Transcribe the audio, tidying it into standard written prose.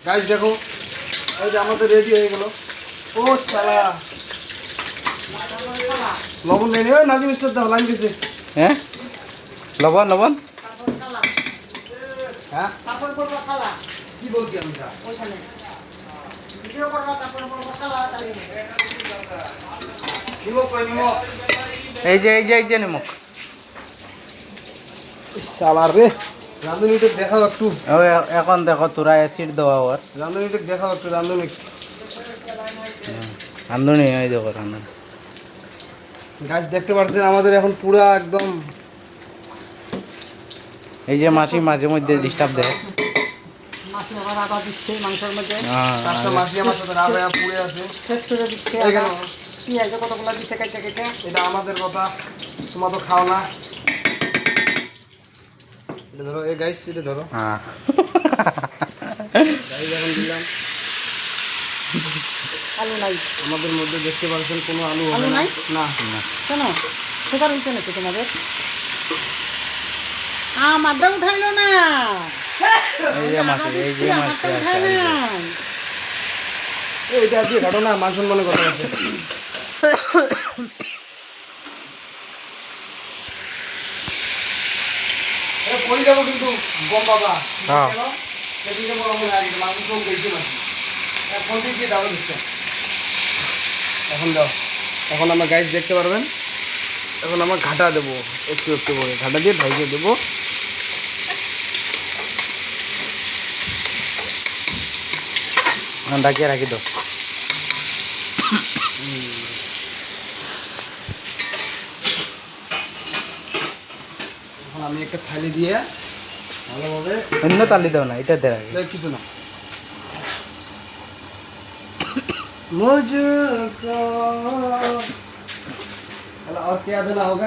Guys দেখো, এই যে আমাদের রেডি হয়ে গেল। ও শালা, লবণ নেই রে, নাজিম স্টোর দাও, লাইন গেছে। হ্যাঁ লবণ লবণ হ্যাঁ কি বলছি আমি? নিমক কই, নিমক? এই যে নিমক। শালার রে, রাঁধুনিটা দেখাও একটু। এখন দেখো তোরা অ্যাসিড দেওয়া ওর রাঁধুনিটা দেখাও একটু, রাঁধুনি। রাঁধুনি এই দেখো রাঁধুনি। গাছ দেখতে পাচ্ছেন আমাদের এখন পুরা একদম। এই যে মাসি মাঝে মধ্যে ডিস্টার্ব দেয়। মাছি আবার আটা দিচ্ছে মাংসের মধ্যে, পাঁচটা মাসি আমার সাথে রাগ হয়ে পুড়ে আছে। শেষ করে দিচ্ছে। এখানে পেঁয়াজে কতগুলো দিচ্ছে কেটে কেটে। এটা আমাদের কথা, তোমরা তো খাও না। এটা ধরো, এই গাইস এটা ধরো। হ্যাঁ গাইস এখন দিলাম। আলু নাই আমাদের মধ্যে দেখতে পাচ্ছেন কোনো আলু আলু হবে না। নাই? না কেন সুগার উঠছে নাকি তোমাদের? আমারটা উঠাইলো না, এই যে মাসি আমারটা উঠাই না। এইটা দিয়ে ঘাটো না, মান সম্মানের কথা আছে। পড়ে যাবো কিন্তু গম বাবা। হ্যাঁ। সেদিকে বড় মনে হয় মাংস সব বেশি মাছি। এখন দিয়ে দাও দিচ্ছে। এখন দাও, এখন আমার গাইস দেখতে পারবেন। এখন আমার ঘাটা দেবো একটু একটু করে, ঘাটা দিয়ে ঢাইকে দেবো। ডাকিয়ে রাখি তো। এখন আমি একটা থালি দিয়ে ভালোভাবে, অন্য তালি দাও না, এটা দেয় কিছু না। मुझको और क्या देना होगा,